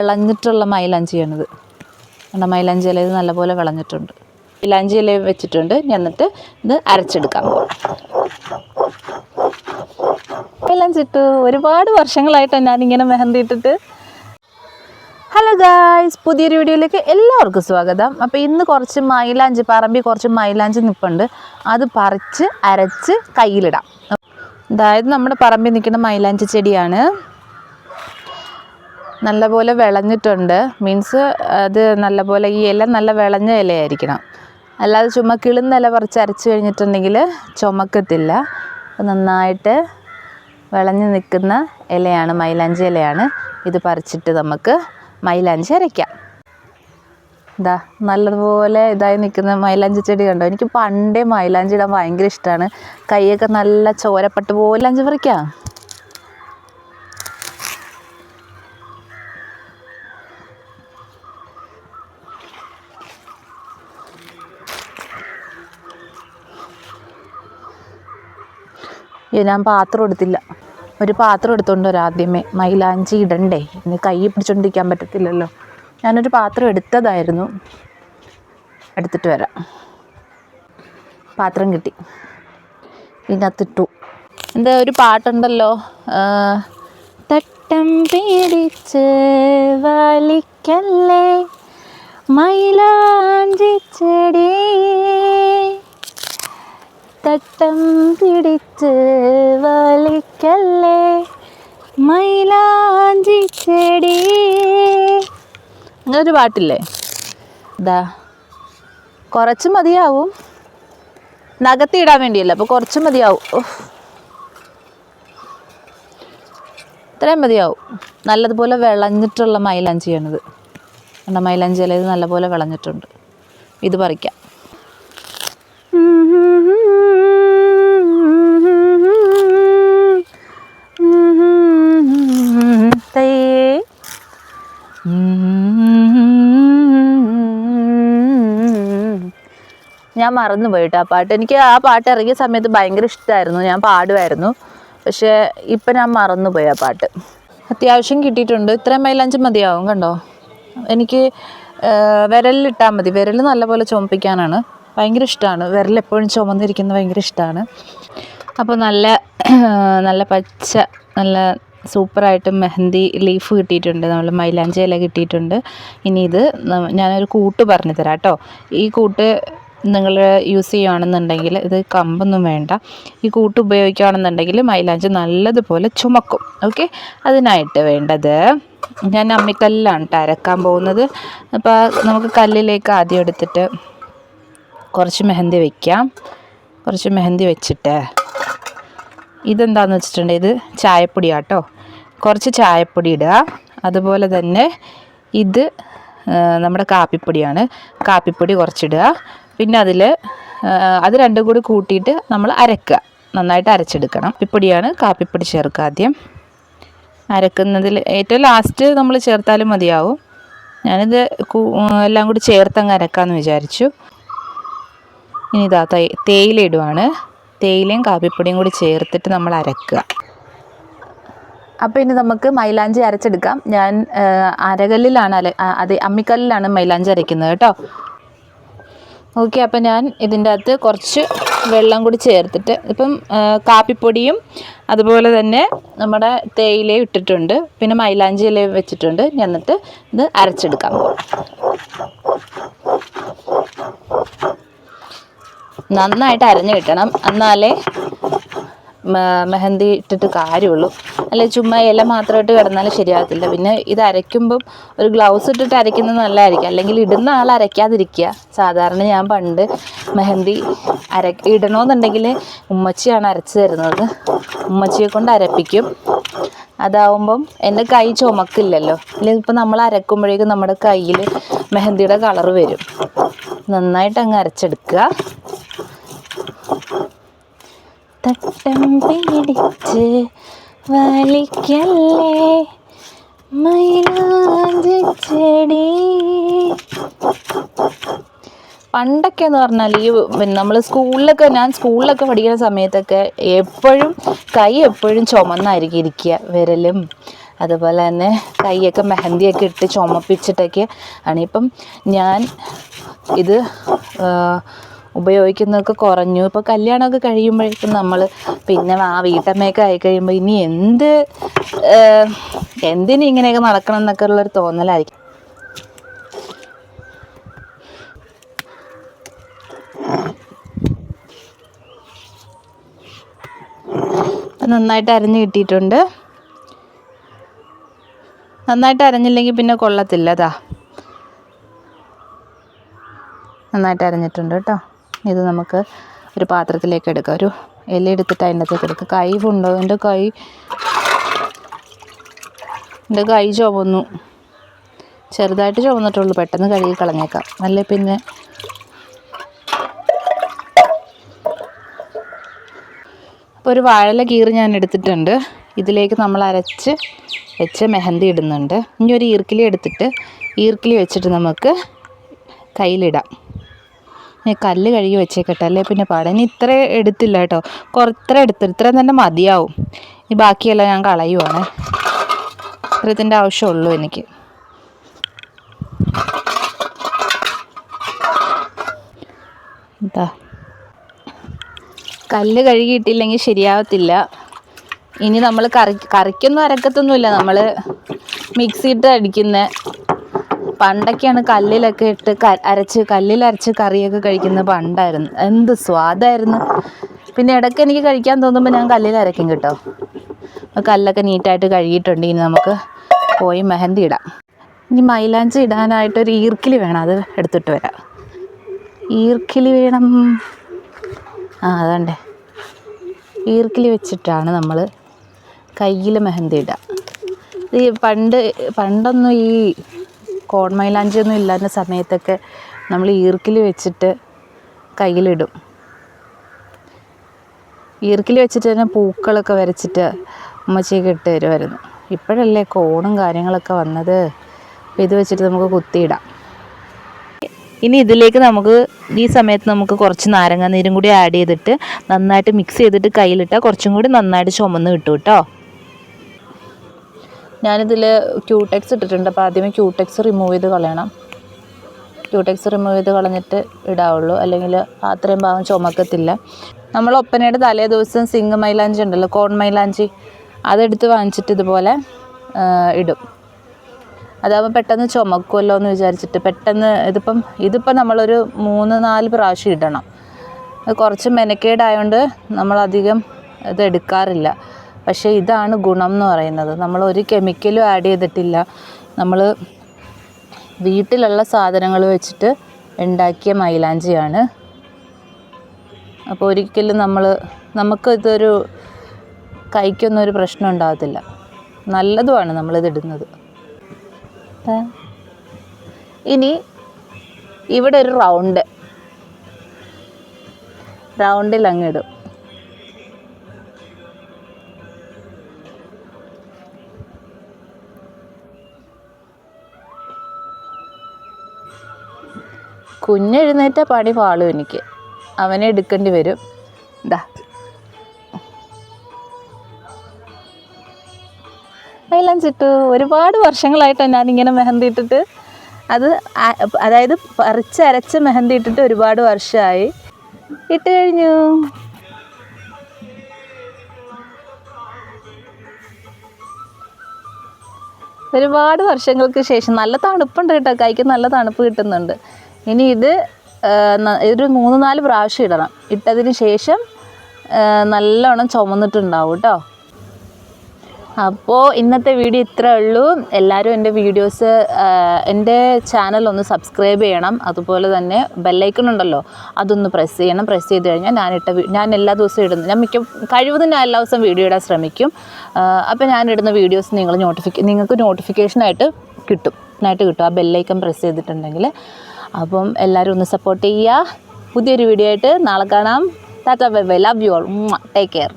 വിളഞ്ഞിട്ടുള്ള മൈലാഞ്ചിയാണിത്. മൈലാഞ്ചി ഇല ഇത് നല്ലപോലെ വിളഞ്ഞിട്ടുണ്ട്. മൈലാഞ്ചി ഇല വെച്ചിട്ടുണ്ട്. എന്നിട്ട് ഇത് അരച്ചെടുക്കാൻ പോകും. മൈലാഞ്ചി ഇട്ടു. ഒരുപാട് വർഷങ്ങളായിട്ടാണ് ഞാനിങ്ങനെ മെഹന്തി ഇട്ടിട്ട്. ഹലോ ഗായ്സ്, പുതിയൊരു വീഡിയോയിലേക്ക് എല്ലാവർക്കും സ്വാഗതം. അപ്പോൾ ഇന്ന് കുറച്ച് മൈലാഞ്ചി, പറമ്പിൽ കുറച്ച് മൈലാഞ്ചി നിൽപ്പുണ്ട്. അത് പറിച്ച് അരച്ച് കയ്യിലിടാം. അതായത് നമ്മുടെ പറമ്പിൽ നിൽക്കുന്ന മൈലാഞ്ചി ചെടിയാണ്. നല്ലപോലെ വിളഞ്ഞിട്ടുണ്ട്. മീൻസ് അത് നല്ലപോലെ ഈ ഇല നല്ല വിളഞ്ഞ ഇലയായിരിക്കണം. അല്ലാതെ ചുമ്മാ കിളുന്ന ഇല പറിച്ച് അരച്ച് കഴിഞ്ഞിട്ടുണ്ടെങ്കിൽ ചുമക്കത്തില്ല. അപ്പോൾ നന്നായിട്ട് വിളഞ്ഞ് നിൽക്കുന്ന ഇലയാണ്, മൈലാഞ്ചി ഇലയാണ്. ഇത് പറിച്ചിട്ട് നമുക്ക് മൈലാഞ്ചി അരയ്ക്കാം. ഇതാ നല്ലതുപോലെ ഇതായി നിൽക്കുന്ന മൈലാഞ്ചി ചെടി കണ്ടോ. എനിക്ക് പണ്ടേ മൈലാഞ്ചി ഇടാൻ ഭയങ്കര ഇഷ്ടമാണ്. കൈയൊക്കെ നല്ല ചോരപ്പട്ട് പോലെ മൈലാഞ്ചി പറിക്കാം. ഞാൻ പാത്രം എടുത്തില്ല. ഒരു പാത്രം എടുത്തുകൊണ്ട് വരാം. ആദ്യമേ മൈലാഞ്ചി ഇടണ്ടേ, ഇനി കൈ പിടിച്ചുകൊണ്ടിരിക്കാൻ പറ്റത്തില്ലല്ലോ. ഞാനൊരു പാത്രം എടുത്തതായിരുന്നു, എടുത്തിട്ട് വരാം. പാത്രം കിട്ടി, ഇതിനകത്തിട്ടു. എന്താ ഒരു പാട്ടുണ്ടല്ലോ, തട്ടം പിടിച്ച് വലിക്കല്ലേ മൈലാഞ്ചി ചെടി, തട്ടം പിടിച്ച് വലിക്കല്ലേ മൈലാഞ്ചി ചെടി. അങ്ങനൊരു പാട്ടില്ലേ. ഇതാ കുറച്ച് മതിയാവും, നഖത്തിടാൻ വേണ്ടിയല്ല, അപ്പോൾ കുറച്ച് മതിയാവും. ഇത്രയും മതിയാവും. നല്ലതുപോലെ വിളഞ്ഞിട്ടുള്ള മൈലാഞ്ചിയാണിത്. കണ്ട മൈലാഞ്ചി ഇല ഇത് നല്ലപോലെ വിളഞ്ഞിട്ടുണ്ട്. ഇത് പറിക്കാം. ഞാൻ മറന്നുപോയിട്ട് ആ പാട്ട്. എനിക്ക് ആ പാട്ട് ഇറങ്ങിയ സമയത്ത് ഭയങ്കര ഇഷ്ടമായിരുന്നു, ഞാൻ പാടുമായിരുന്നു. പക്ഷേ ഇപ്പം ഞാൻ മറന്നുപോയി ആ പാട്ട്. അത്യാവശ്യം കിട്ടിയിട്ടുണ്ട്. ഇത്രയും മൈലാഞ്ചി മതിയാവും. കണ്ടോ, എനിക്ക് വിരലിലിട്ടാൽ മതി. വിരൽ നല്ലപോലെ ചുമപ്പിക്കാനാണ് ഭയങ്കര ഇഷ്ടമാണ്. വിരലെപ്പോഴും ചുമന്നിരിക്കുന്നത് ഭയങ്കര ഇഷ്ടമാണ്. അപ്പോൾ നല്ല പച്ച നല്ല സൂപ്പറായിട്ട് മെഹന്തി ലീഫ് കിട്ടിയിട്ടുണ്ട്. നമ്മൾ മൈലാഞ്ചി ഇല കിട്ടിയിട്ടുണ്ട്. ഇനി ഇത് ഞാനൊരു കൂട്ട് പറഞ്ഞു തരാം കേട്ടോ. ഈ കൂട്ട് നിങ്ങൾ യൂസ് ചെയ്യുകയാണെന്നുണ്ടെങ്കിൽ, ഇത് കമ്പൊന്നും വേണ്ട, ഈ കൂട്ട് ഉപയോഗിക്കുകയാണെന്നുണ്ടെങ്കിൽ മൈലാഞ്ചി നല്ലതുപോലെ ചുമക്കും. ഓക്കെ, അതിനായിട്ട് വേണ്ടത്, ഞാൻ അമ്മിക്കല്ലിലാണ് കേട്ടോ അരക്കാൻ പോകുന്നത്. അപ്പോൾ നമുക്ക് കല്ലിലേക്ക് ആദ്യം എടുത്തിട്ട് കുറച്ച് മെഹന്തി വയ്ക്കാം. കുറച്ച് മെഹന്തി വെച്ചിട്ട് ഇതെന്താണെന്ന് വെച്ചിട്ടുണ്ടെങ്കിൽ ഇത് ചായപ്പൊടിയാണ് കേട്ടോ. കുറച്ച് ചായപ്പൊടി ഇടുക. അതുപോലെ തന്നെ ഇത് നമ്മുടെ കാപ്പിപ്പൊടിയാണ്. കാപ്പിപ്പൊടി കുറച്ചിടുക. പിന്നെ അത് രണ്ടും കൂടി കൂട്ടിയിട്ട് നമ്മൾ അരക്കുക. നന്നായിട്ട് അരച്ചെടുക്കണം. കാപ്പിപ്പൊടിയാണ്, കാപ്പിപ്പൊടി ചേർക്കുക ആദ്യം. അരക്കുന്നതിൽ ഏറ്റവും ലാസ്റ്റ് നമ്മൾ ചേർത്താലും മതിയാവും. ഞാനിത് എല്ലാം കൂടി ചേർത്തങ്ങ് അരക്കാമെന്ന് വിചാരിച്ചു. ഇനി ഇതാ തേയില ഇടുവാണ്. തേയിലയും കാപ്പിപ്പൊടിയും കൂടി ചേർത്തിട്ട് നമ്മൾ അരക്കുക. അപ്പോൾ ഇനി നമുക്ക് മൈലാഞ്ചി അരച്ചെടുക്കാം. ഞാൻ അരകല്ലിലാണ് അമ്മിക്കല്ലിലാണ് മൈലാഞ്ചി അരയ്ക്കുന്നത് കേട്ടോ. ഓക്കെ, അപ്പോൾ ഞാൻ ഇതിൻ്റെ അകത്ത് കുറച്ച് വെള്ളം കൂടി ചേർത്തിട്ട്, ഇപ്പം കാപ്പിപ്പൊടിയും അതുപോലെ തന്നെ നമ്മുടെ തേയിലയും ഇട്ടിട്ടുണ്ട്, പിന്നെ മൈലാഞ്ചി ഇലയും വെച്ചിട്ടുണ്ട്. എന്നിട്ട് ഇത് അരച്ചെടുക്കാൻ പോകും. നന്നായിട്ട് അരഞ്ഞു കിട്ടണം, എന്നാലേ മെഹന്തി ഇട്ടിട്ട് കാര്യമുള്ളൂ. അല്ലെ ചുമ്മാ ഇല മാത്രമായിട്ട് കിടന്നാലും ശരിയാകത്തില്ല. പിന്നെ ഇത് അരയ്ക്കുമ്പം ഒരു ഗ്ലൗസ് ഇട്ടിട്ട് അരയ്ക്കുന്നത് നല്ലതായിരിക്കും. അല്ലെങ്കിൽ ഇടുന്ന ആൾ അരയ്ക്കാതിരിക്കുക. സാധാരണ ഞാൻ പണ്ട് മെഹന്തി ഇടണമെന്നുണ്ടെങ്കിൽ ഉമ്മച്ചിയാണ് അരച്ച് തരുന്നത്. ഉമ്മച്ചിയെ കൊണ്ട് അരപ്പിക്കും. അതാവുമ്പം എൻ്റെ കൈ ചുമക്കില്ലല്ലോ. അല്ലെങ്കിൽ ഇപ്പം നമ്മൾ അരക്കുമ്പോഴേക്കും നമ്മുടെ കയ്യിൽ മെഹന്തിയുടെ കളറ് വരും. നന്നായിട്ട് അങ്ങ് അരച്ചെടുക്കുക. തട്ടം പിടിച്ച് വലിക്കല്ലേ മൈലാഞ്ചി ചെടി. പണ്ടൊക്കെ എന്ന് പറഞ്ഞാൽ ഈ നമ്മൾ ഞാൻ സ്കൂളിലൊക്കെ പഠിക്കുന്ന സമയത്തൊക്കെ എപ്പോഴും കൈ എപ്പോഴും ചുമന്നായിരിക്കും ഇരിക്കുക. വിരലും അതുപോലെ തന്നെ കൈയൊക്കെ മെഹന്തിയൊക്കെ ഇട്ട് ചുമപ്പിച്ചിട്ടൊക്കെ ആണ്. ഇപ്പം ഞാൻ ഇത് ഉപയോഗിക്കുന്നതൊക്കെ കുറഞ്ഞു. ഇപ്പോൾ കല്യാണമൊക്കെ കഴിയുമ്പോഴേക്കും നമ്മൾ പിന്നെ ആ വീട്ടമ്മയൊക്കെ ആയിക്കഴിയുമ്പോൾ ഇനി എന്തിനും ഇങ്ങനെയൊക്കെ നടക്കണം എന്നൊക്കെ ഉള്ളൊരു തോന്നലായിരിക്കും. നന്നായിട്ട് അരഞ്ഞ് കിട്ടിയിട്ടുണ്ട്. നന്നായിട്ട് അരഞ്ഞില്ലെങ്കിൽ പിന്നെ കൊള്ളത്തില്ല. അതാ നന്നായിട്ട് അരഞ്ഞിട്ടുണ്ട് കേട്ടോ. ഇത് നമുക്ക് ഒരു പാത്രത്തിലേക്ക് എടുക്കാം. ഒരു ഇല എടുത്തിട്ട് അതിൻ്റെ അകത്തേക്ക് എടുക്കുക. കൈ കൊണ്ടോ എൻ്റെ കൈ ചുവന്നു, ചെറുതായിട്ട് ചുവന്നിട്ടുള്ളൂ. പെട്ടെന്ന് കഴുകി കളഞ്ഞേക്കാം. അല്ലേ പിന്നെ അപ്പോൾ ഒരു വാഴയില കീറി ഞാൻ എടുത്തിട്ടുണ്ട്. ഇതിലേക്ക് നമ്മൾ അരച്ച് വെച്ച് മെഹന്തി ഇടുന്നുണ്ട്. ഇനി ഒരു ഈർക്കിലി എടുത്തിട്ട് ഈർക്കിലി വെച്ചിട്ട് നമുക്ക് കയ്യിലിടാം. കല്ല് കഴുകി വെച്ചേക്കട്ടെ, അല്ലേ പിന്നെ പാടാം. ഇനി ഇത്ര എടുത്തില്ല കേട്ടോ, ഇത്രയും തന്നെ മതിയാവും. ഈ ബാക്കിയെല്ലാം ഞാൻ കളയുവാണ്. ഇത്രത്തിൻ്റെ ആവശ്യമുള്ളൂ എനിക്ക്. എന്താ കല്ല് കഴുകിയിട്ടില്ലെങ്കിൽ ശരിയാവത്തില്ല. ഇനി നമ്മൾ കറിക്കൊന്നും അരക്കത്തൊന്നുമില്ല, നമ്മൾ മിക്സിയിട്ട് അടിക്കുന്ന. പണ്ടൊക്കെയാണ് കല്ലിലൊക്കെ ഇട്ട് കല്ലിലരച്ച് കറിയൊക്കെ കഴിക്കുന്നത് പണ്ടായിരുന്നു. എന്ത് സ്വാദായിരുന്നു. പിന്നെ ഇടയ്ക്ക് എനിക്ക് കഴിക്കാൻ തോന്നുമ്പോൾ ഞാൻ കല്ലിലരയ്ക്കും കേട്ടോ. കല്ലൊക്കെ നീറ്റായിട്ട് കഴുകിയിട്ടുണ്ട്. ഇനി നമുക്ക് പോയി മെഹന്തി ഇടാം. ഇനി മൈലാഞ്ചി ഇടാനായിട്ടൊരു ഈർക്കിലി വേണം, അത് എടുത്തിട്ട് വരാം. ഈർക്കിലി വേണം. അതുകൊണ്ടേ ഈർക്കിലി വെച്ചിട്ടാണ് നമ്മൾ കയ്യിൽ മെഹന്തി ഇടുക. ഈ പണ്ടൊന്നും ഈ കോൺ മൈലാഞ്ചിയൊന്നും ഇല്ലാത്ത സമയത്തൊക്കെ നമ്മൾ ഈർക്കിലി വെച്ചിട്ട് കയ്യിലിടും. ഈർക്കിലി വെച്ചിട്ട് തന്നെ പൂക്കളൊക്കെ വരച്ചിട്ട് ഉമ്മച്ചിയൊക്കെ ഇട്ട് തരുമായിരുന്നു. ഇപ്പോഴല്ലേ കോണും കാര്യങ്ങളൊക്കെ വന്നത്. ഇത് വെച്ചിട്ട് നമുക്ക് കുത്തിയിടാം. ഇനി ഇതിലേക്ക് നമുക്ക് ഈ സമയത്ത് നമുക്ക് കുറച്ച് നാരങ്ങ നീരും കൂടി ആഡ് ചെയ്തിട്ട് നന്നായിട്ട് മിക്സ് ചെയ്തിട്ട് കയ്യിലിട്ടാൽ കുറച്ചും കൂടി നന്നായിട്ട് ചുമന്ന് കിട്ടും കേട്ടോ. ഞാനിതിൽ ക്യൂടെക്സ് ഇട്ടിട്ടുണ്ട്. അപ്പോൾ ആദ്യമേ ക്യൂടെക്സ് റിമൂവ് ചെയ്ത് കളയണം. ക്യൂടെക്സ് റിമൂവ് ചെയ്ത് കളഞ്ഞിട്ട് ഇടാവുള്ളൂ, അല്ലെങ്കിൽ അത്രയും ഭാഗം ചുമക്കത്തില്ല. നമ്മൾ ഒപ്പനയുടെ തലേ ദിവസം സിംഗ് മൈലാഞ്ചി ഉണ്ടല്ലോ, കോൺ മൈലാഞ്ചി, അതെടുത്ത് വാങ്ങിച്ചിട്ട് ഇതുപോലെ ഇടും. അതാകുമ്പോൾ പെട്ടെന്ന് ചുമക്കുമല്ലോ എന്ന് വിചാരിച്ചിട്ട് പെട്ടെന്ന് ഇതിപ്പം നമ്മളൊരു 3-4 പ്രാവശ്യം ഇടണം. കുറച്ച് മെനക്കേടായതുകൊണ്ട് നമ്മളധികം ഇത് എടുക്കാറില്ല. പക്ഷേ ഇതാണ് ഗുണം എന്ന് പറയുന്നത്. നമ്മൾ ഒരു കെമിക്കലും ആഡ് ചെയ്തിട്ടില്ല. നമ്മൾ വീട്ടിലുള്ള സാധനങ്ങൾ വെച്ചിട്ട് ഉണ്ടാക്കിയ മൈലാഞ്ചിയാണ്. അപ്പോൾ ഒരിക്കലും നമുക്ക് ഇതൊരു കൈക്കൊന്നും ഒരു പ്രശ്നം ഉണ്ടാകത്തില്ല. നല്ലതുമാണ് നമ്മളിതിടുന്നത്. ഇനി ഇവിടെ ഒരു റൗണ്ടിൽ അങ്ങിടും. കുഞ്ഞെഴുന്നേറ്റ പണി പാളും എനിക്ക്. അവനെ എടുക്കേണ്ടി വരും. മൈലാഞ്ചി ഇട്ടു. ഒരുപാട് വർഷങ്ങളായിട്ടാണ് ഞാനിങ്ങനെ മെഹന്തി ഇട്ടിട്ട്. അതായത് പറിച്ചരച്ച് മെഹന്തി ഇട്ടിട്ട് ഒരുപാട് വർഷമായി. ഇട്ട് കഴിഞ്ഞു. ഒരുപാട് വർഷങ്ങൾക്ക് ശേഷം നല്ല തണുപ്പുണ്ട് കേട്ടോ. കൈക്ക് നല്ല തണുപ്പ് കിട്ടുന്നുണ്ട്. ഇനി ഇത് ഒരു 3-4 പ്രാവശ്യം ഇടണം. ഇട്ടതിന് ശേഷം നല്ലോണം ചുമന്നിട്ടുണ്ടാവും കേട്ടോ. അപ്പോൾ ഇന്നത്തെ വീഡിയോ ഇത്രേ ഉള്ളൂ. എല്ലാവരും എൻ്റെ ചാനൽ ഒന്ന് സബ്സ്ക്രൈബ് ചെയ്യണം. അതുപോലെ തന്നെ ബെല്ലൈക്കൺ ഉണ്ടല്ലോ, അതൊന്ന് പ്രസ് ചെയ്യണം. പ്രസ് ചെയ്ത് കഴിഞ്ഞാൽ ഞാൻ എല്ലാ ദിവസവും ഇടുന്നു. ഞാൻ കഴിവതും ഞാൻ എല്ലാ ദിവസവും വീഡിയോ ഇടാൻ ശ്രമിക്കും. അപ്പോൾ ഞാനിടുന്ന വീഡിയോസ് നിങ്ങൾക്ക് നോട്ടിഫിക്കേഷനായിട്ട് കിട്ടും. ആ ബെല്ലൈക്കൺ പ്രസ് ചെയ്തിട്ടുണ്ടെങ്കിൽ. അപ്പം എല്ലാവരും ഒന്ന് സപ്പോർട്ട് ചെയ്യുക. പുതിയൊരു വീഡിയോ ആയിട്ട് നാളെ കാണാം. Tata bye bye. Love you all. Take care.